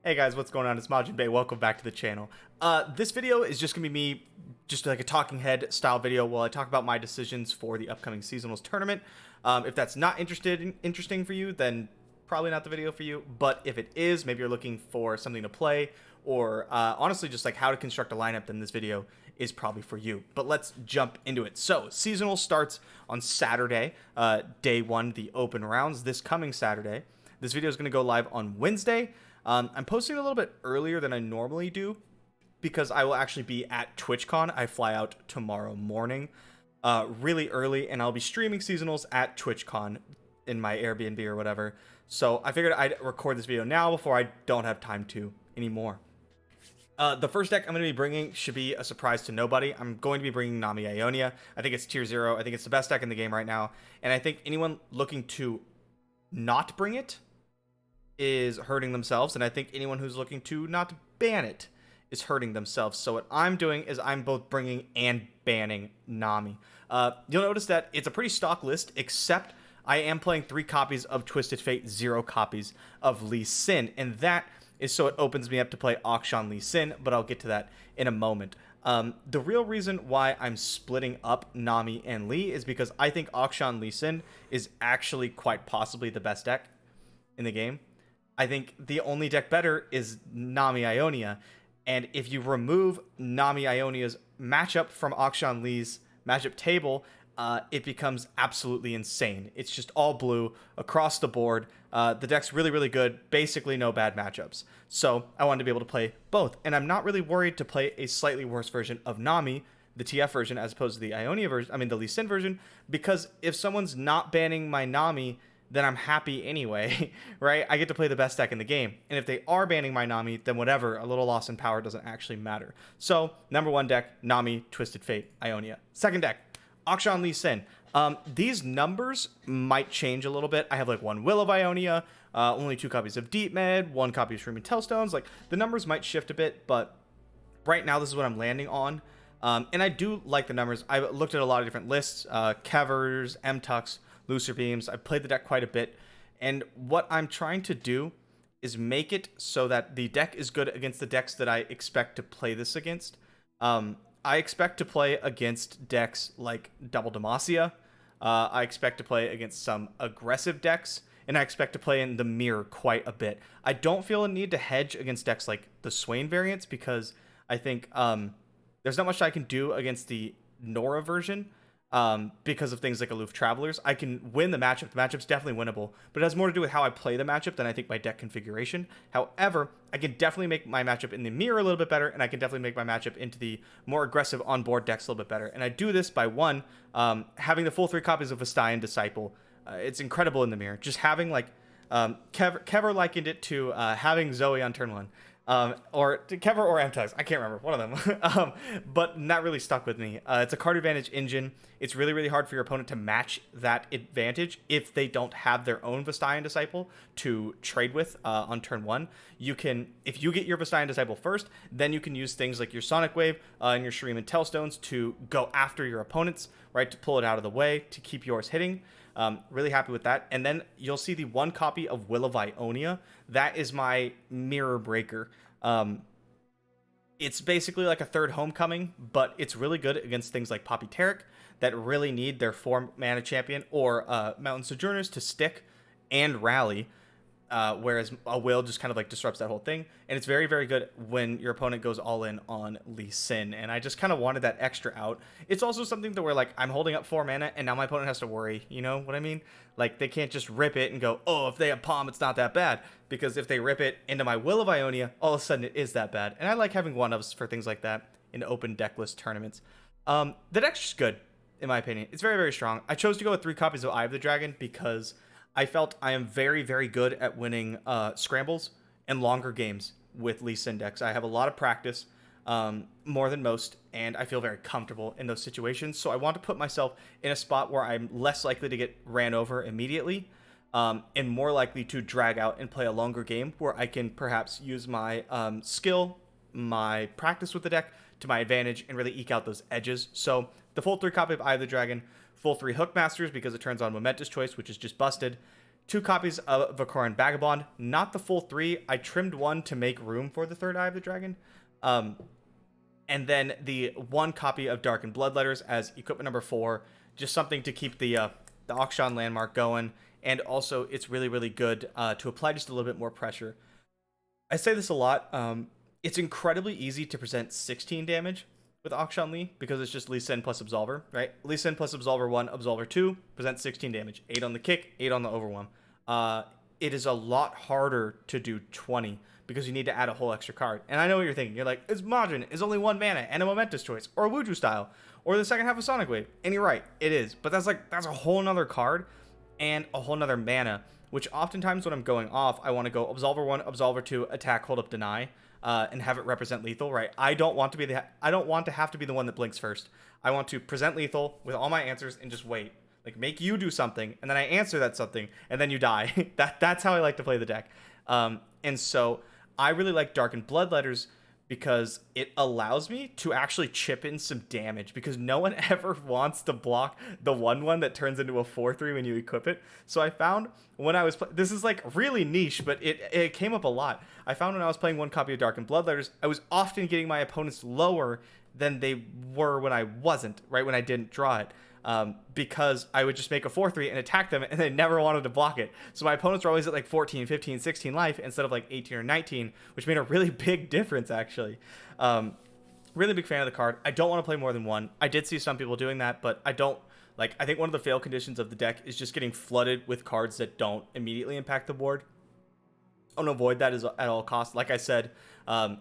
Hey guys, what's going on? It's MajiinBae. Welcome back to the channel. This video is just gonna be me, just like a talking head style video while I talk about my decisions for the upcoming seasonals tournament. If that's not interesting for you, then probably not the video for you. But if it is, maybe you're looking for something to play, or honestly just like how to construct a lineup, then this video is probably for you. But let's jump into it. So seasonal starts on Saturday, day one, the open rounds this coming Saturday. This video is gonna go live on Wednesday. I'm posting a little bit earlier than I normally do because I will actually be at TwitchCon. I fly out tomorrow morning really early, and I'll be streaming seasonals at TwitchCon in my Airbnb or whatever. So I figured I'd record this video now before I don't have time to anymore. The first deck I'm going to be bringing should be a surprise to nobody. I'm going to be bringing Nami Ionia. I think it's tier 0. I think it's the best deck in the game right now. And I think anyone looking to not bring it is hurting themselves, and I think anyone who's looking to not ban it is hurting themselves. So what I'm doing is I'm both bringing and banning Nami. You'll notice that it's a pretty stock list, except I am playing 3 copies of Twisted Fate, 0 copies of Lee Sin, and that is so it opens me up to play Akshan Lee Sin, but I'll get to that in a moment. The real reason why I'm splitting up Nami and Lee is because I think Akshan Lee Sin is actually quite possibly the best deck in the game. I think the only deck better is Nami Ionia, and if you remove Nami Ionia's matchup from Akshan Lee's matchup table, it becomes absolutely insane. It's just all blue across the board. The deck's really, really good. Basically no bad matchups. So I wanted to be able to play both, and I'm not really worried to play a slightly worse version of Nami, the TF version, as opposed to the Ionia version, I mean the Lee Sin version, because if someone's not banning my Nami, then I'm happy anyway, right? I get to play the best deck in the game. And if they are banning my Nami, then whatever, a little loss in power doesn't actually matter. So, number 1 deck, Nami, Twisted Fate, Ionia. Second deck, Akshan Lee Sin. These numbers might change a little bit. I have like 1 Will of Ionia, only 2 copies of Deep Med, 1 copy of Shrooming Tellstones. Like, the numbers might shift a bit, but right now this is what I'm landing on. And I do like the numbers. I looked at a lot of different lists, Kevers, M-Tux, Looser Beams. I've played the deck quite a bit, and what I'm trying to do is make it so that the deck is good against the decks that I expect to play this against. I expect to play against decks like Double Demacia. I expect to play against some aggressive decks, and I expect to play in the mirror quite a bit. I don't feel a need to hedge against decks like the Swain variants because I think there's not much I can do against the Nora version. Because of things like Aloof Travelers. I can win the matchup. The matchup's definitely winnable, but it has more to do with how I play the matchup than I think my deck configuration. However, I can definitely make my matchup in the mirror a little bit better, and I can definitely make my matchup into the more aggressive on-board decks a little bit better. And I do this by, 1, having the full 3 copies of Vestayan Disciple. It's incredible in the mirror. Just having, like, Kever likened it to having Zoe on turn 1. Or Kever or M-Tux. I can't remember. One of them. But that really stuck with me. It's a card advantage engine. It's really, really hard for your opponent to match that advantage if they don't have their own Vestayan Disciple to trade with on turn 1. You can, if you get your Vestayan Disciple first, then you can use things like your Sonic Wave and your Shroom and Tellstones to go after your opponents, right, to pull it out of the way, to keep yours hitting. Really happy with that. And then you'll see the 1 copy of Will of Ionia. That is my mirror breaker. It's basically like a third homecoming, but it's really good against things like Poppy Tarek that really need their 4-mana champion or Mountain Sojourners to stick and rally. Whereas a Will just kind of like disrupts that whole thing. And it's very, very good when your opponent goes all in on Lee Sin. And I just kind of wanted that extra out. It's also something to where, like, I'm holding up 4 mana and now my opponent has to worry. You know what I mean? Like, they can't just rip it and go, oh, if they have Palm, it's not that bad. Because if they rip it into my Will of Ionia, all of a sudden it is that bad. And I like having 1-ofs for things like that in open decklist tournaments. The deck's just good, in my opinion. It's very, very strong. I chose to go with 3 copies of Eye of the Dragon because I felt I am very, very good at winning scrambles and longer games with Lee Sin decks. I have a lot of practice, more than most, and I feel very comfortable in those situations. So I want to put myself in a spot where I'm less likely to get ran over immediately, and more likely to drag out and play a longer game where I can perhaps use my skill, my practice with the deck to my advantage and really eke out those edges. So the full 3 copy of Eye of the Dragon, full 3 Hook Masters because it turns on Momentous Choice, which is just busted, 2 copies of Vakoran Vagabond, not the full 3. I trimmed 1 to make room for the 3rd Eye of the Dragon. And then the 1 copy of Darkened Bloodletters as equipment number 4, just something to keep the Akshan landmark going. And also, it's really, really good to apply just a little bit more pressure. I say this a lot. It's incredibly easy to present 16 damage with Akshan Lee because it's just Lee Sin plus Absolver, right? Lee Sin plus Absolver 1, Absolver 2, presents 16 damage. 8 on the kick, 8 on the overwhelm. It is a lot harder to do 20 because you need to add a whole extra card. And I know what you're thinking. You're like, it's Majin, it's only 1 mana and a momentous choice, or a Wuju style, or the second half of Sonic Wave. And you're right, it is. But that's a whole nother card and a whole nother mana, which oftentimes when I'm going off, I want to go Absolver 1, Absolver 2, attack, hold up, deny, and have it represent lethal, right? I don't want to have to be the one that blinks first. I want to present lethal with all my answers and just wait. Like, make you do something, and then I answer that something, and then you die. That's how I like to play the deck. And so I really like Darkened Bloodletters because it allows me to actually chip in some damage, because no one ever wants to block the 1/1 that turns into a 4/3 when you equip it. So I found when I was this is like really niche, but it came up a lot. I found when I was playing 1 copy of Darkened Bloodletters, I was often getting my opponents lower than they were when I wasn't, right, when I didn't draw it. Because I would just make a 4/3 and attack them, and they never wanted to block it. So my opponents were always at like 14, 15, 16 life instead of like 18 or 19, which made a really big difference, actually. Really big fan of the card. I don't want to play more than 1. I did see some people doing that, but I don't. Like, I think one of the fail conditions of the deck is just getting flooded with cards that don't immediately impact the board. I want to avoid that at all costs. Like I said, I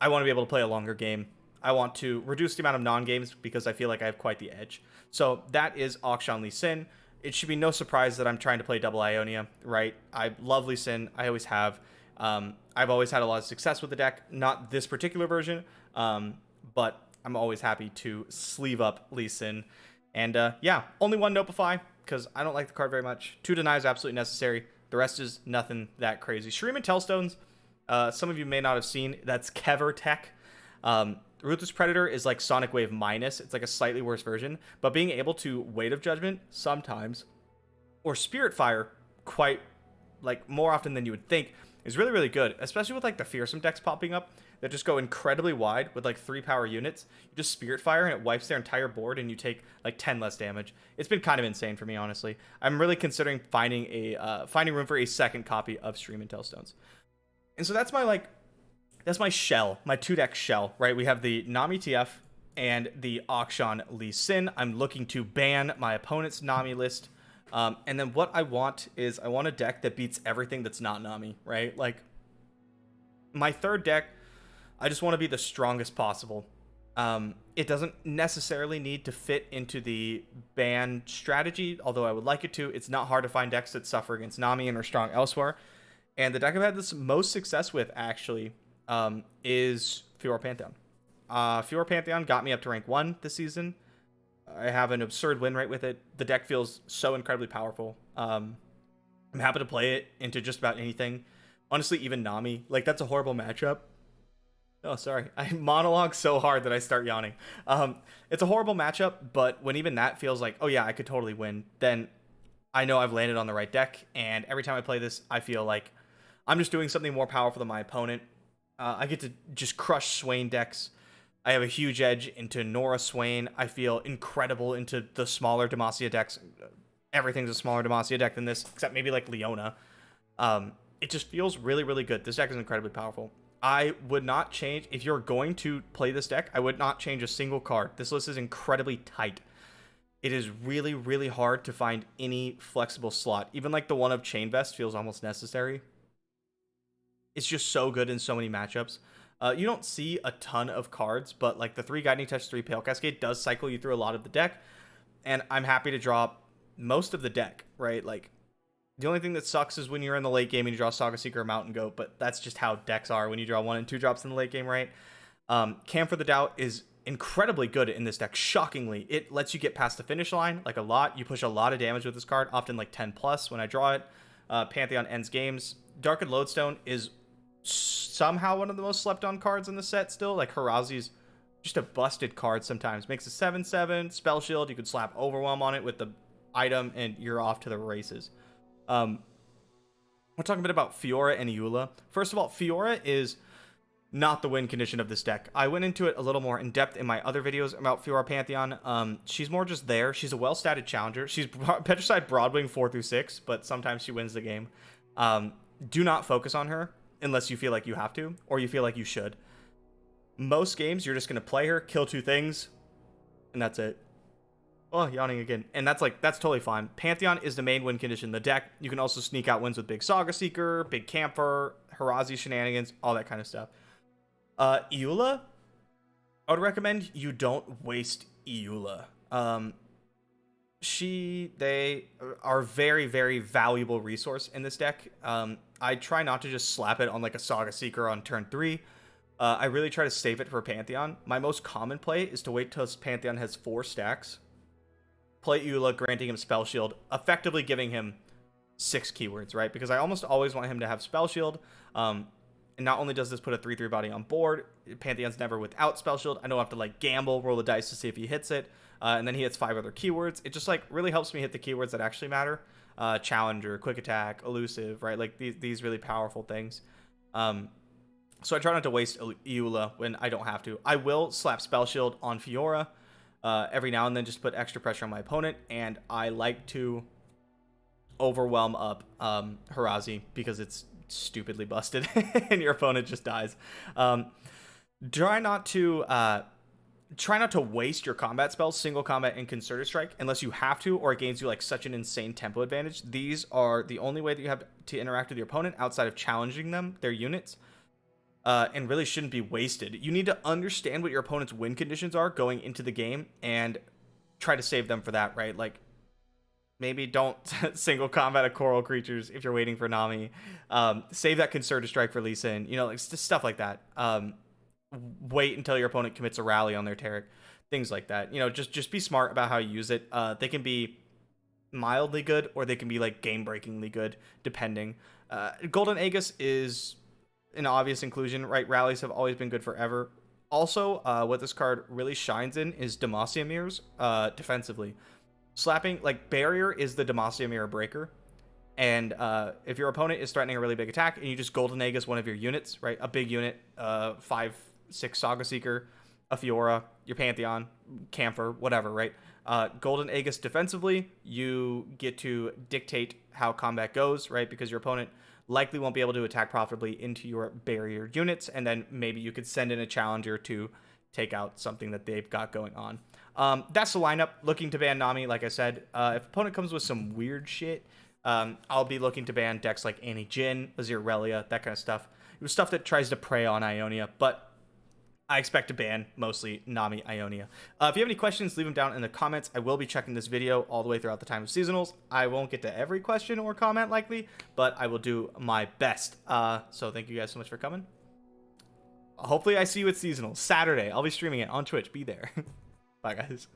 want to be able to play a longer game. I want to reduce the amount of non-games because I feel like I have quite the edge. So that is Akshan Lee Sin. It should be no surprise that I'm trying to play double Ionia, right? I love Lee Sin. I always have. I've always had a lot of success with the deck. Not this particular version, but I'm always happy to sleeve up Lee Sin. And yeah, only 1 Notify because I don't like the card very much. 2 Deny is absolutely necessary. The rest is nothing that crazy. Shreem and Tellstones, some of you may not have seen. That's Kever tech. Ruthless Predator is like Sonic Wave minus. It's like a slightly worse version. But being able to Weight of Judgment sometimes, or Spirit Fire quite, like, more often than you would think, is really, really good. Especially with like the Fearsome decks popping up that just go incredibly wide with like 3 power units. You just Spirit Fire and it wipes their entire board and you take like 10 less damage. It's been kind of insane for me, honestly. I'm really considering finding room for a second copy of Shreem and Tellstones. And so that's my shell, my 2-deck shell, right? We have the Nami TF and the Akshan Lee Sin. I'm looking to ban my opponent's Nami list. And then what I want is I want a deck that beats everything that's not Nami, right? Like, my 3rd deck, I just want to be the strongest possible. It doesn't necessarily need to fit into the ban strategy, although I would like it to. It's not hard to find decks that suffer against Nami and are strong elsewhere. And the deck I've had this most success with, actually, is Fiora Pantheon. Fiora Pantheon got me up to rank 1 this season. I have an absurd win rate with it. The deck feels so incredibly powerful. I'm happy to play it into just about anything. Honestly, even Nami. Like, that's a horrible matchup. Oh, sorry. I monologue so hard that I start yawning. It's a horrible matchup, but when even that feels like, oh yeah, I could totally win, then I know I've landed on the right deck, and every time I play this, I feel like I'm just doing something more powerful than my opponent. I get to just crush Swain decks. I have a huge edge into Nora Swain. I feel incredible into the smaller Demacia decks. Everything's a smaller Demacia deck than this, except maybe like Leona. It just feels really, really good. This deck is incredibly powerful. I would not change, if you're going to play this deck, I would not change a single card. This list is incredibly tight. It is really, really hard to find any flexible slot. Even like the one of Chain Vest feels almost necessary. It's just so good in so many matchups. You don't see a ton of cards, but like the 3 Guiding Touch, 3 Pale Cascade does cycle you through a lot of the deck. And I'm happy to draw most of the deck, right? Like, the only thing that sucks is when you're in the late game and you draw Saga Seeker or Mountain Goat, but that's just how decks are when you draw 1 and 2 drops in the late game, right? Cam for the Doubt is incredibly good in this deck, shockingly. It lets you get past the finish line, like a lot. You push a lot of damage with this card, often like 10 plus when I draw it. Pantheon ends games. Darkened Lodestone is somehow one of the most slept on cards in the set still. Like, Harazi's just a busted card sometimes. Makes a 7/7, Spell Shield, you could slap Overwhelm on it with the item, and you're off to the races. We're talking a bit about Fiora and Eula. First of all, Fiora is not the win condition of this deck. I went into it a little more in depth in my other videos about Fiora Pantheon. She's more just there. She's a well-statted challenger. She's Petricide Broadwing 4 through 6, but sometimes she wins the game. Do not focus on her unless you feel like you have to, or you feel like you should. Most games, you're just going to play her, kill 2 things, and that's it. Oh, yawning again. And that's totally fine. Pantheon is the main win condition in the deck. You can also sneak out wins with Big Saga Seeker, Big Camper, Harazi shenanigans, all that kind of stuff. Eula, I would recommend you don't waste Eula. They are very, very valuable resource in this deck. I try not to just slap it on like a Saga Seeker on turn 3. I really try to save it for Pantheon. My most common play is to wait till Pantheon has 4 stacks. Play Eula, granting him Spell Shield, effectively giving him 6 keywords, right? Because I almost always want him to have Spell Shield. And not only does this put a 3/3 body on board, Pantheon's never without Spell Shield. I don't have to like gamble, roll the dice to see if he hits it. And then he hits 5 other keywords. It just like really helps me hit the keywords that actually matter. Challenger, Quick Attack, Elusive, right? Like these really powerful things. So I try not to waste Eula when I don't have to. I will slap Spell Shield on Fiora every now and then, just put extra pressure on my opponent, and I like to overwhelm up Harazi because it's stupidly busted and your opponent just dies. Try not to waste your combat spells, single combat and concerted strike, unless you have to, or it gains you like such an insane tempo advantage. These are the only way that you have to interact with your opponent outside of challenging them, their units. And really shouldn't be wasted. You need to understand what your opponent's win conditions are going into the game and try to save them for that, right? Like, maybe don't single combat a coral creatures if you're waiting for Nami. Save that concerted strike for Lee Sin. You know, like just stuff like that. Wait until your opponent commits a rally on their Taric. Things like that. You know, just be smart about how you use it. They can be mildly good or they can be like game-breakingly good, depending. Golden Aegis is an obvious inclusion, right? Rallies have always been good forever. Also, what this card really shines in is Demacia Mirrors defensively. Slapping, like, Barrier is the Demacia Mirror breaker. And if your opponent is threatening a really big attack and you just Golden Aegis one of your units, right? A big unit, 5-6 Saga Seeker, a Fiora, your Pantheon, Camphor, whatever, right? Golden Aegis defensively, you get to dictate how combat goes, right? Because your opponent likely won't be able to attack profitably into your barrier units, and then maybe you could send in a challenger to take out something that they've got going on. That's the lineup. Looking to ban Nami, like I said. If opponent comes with some weird shit, I'll be looking to ban decks like Annie Jin, Azir, that kind of stuff. It was stuff that tries to prey on Ionia, but I expect to ban mostly Nami Ionia. If you have any questions, leave them down in the comments. I will be checking this video all the way throughout the time of seasonals. I won't get to every question or comment likely, but I will do my best. So thank you guys so much for coming. Hopefully I see you at seasonals Saturday. I'll be streaming it on Twitch. Be there. Bye, guys.